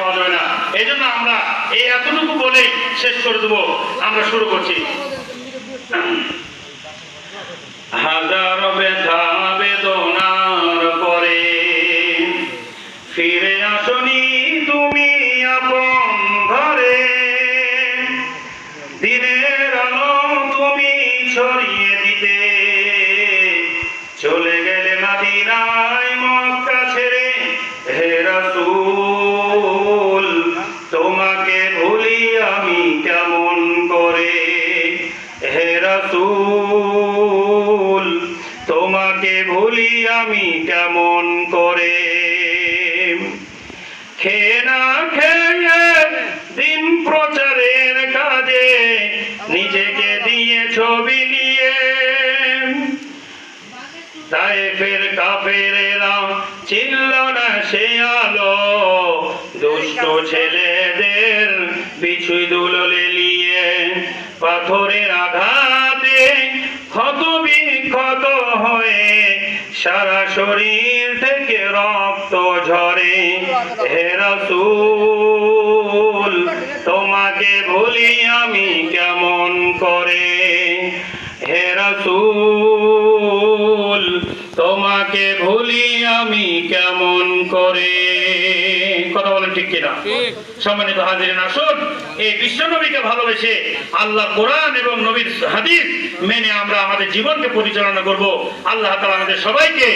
পাওয়া যাবে না। এই জন্য আমরা এই এতটুকু বলেই শেষ করে দেবো। আমরা শুরু করছি। হাজার ব্যথা বেদনার পরে ফিরে আসনি তুমি আপন ঘরে, দিনের আলো তুমি ছড়িয়ে দিতে চলে গেলে মদিনায় মক্কা ছেড়ে। হে রাসূল তোমাকে ভুলি আমি কেমন করে, হে রাসূল তোমাকে ভুলি আমি কেমন করে। খেয়ে না খেয়ে দিন প্রচারের কাজে নিজেকে দিয়ে ছবি নিয়ে, তায়েফের কাফেরেরা চিনল না সে আলো, দুষ্ট ছেলেদের বিছুই দুললে নিয়ে। পাথরের আঘাতে ক্ষত বিক্ষত হয়ে সারা শরীর থেকে রক্ত ঝরে। হে রাসূল তোমাকে ভুলি আমি কেমন করে, হে রাসূল তোমাকে ভুলি আমি কেমন করে। কথা বলেন ঠিক কিনা? সম্মানিত হাজিরিন, আসুন এই বিশ্ব নবীকে ভালোবেসে আল্লাহ কোরআন এবং নবীর হাদিস মেনে আমরা আমাদের জীবনকে পরিচালনা করব। আল্লাহ তাআলা আমাদের সবাইকে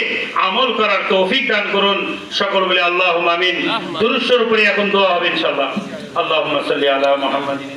আমল করার তৌফিক দান করুন। সকল বলে আল্লাহুম্মা আমিন। দুরূদ শরীফ পড়ে এখন দোয়া হবে ইনশাআল্লাহ। আল্লাহুম্মা সাল্লি আলা মুহাম্মাদিন।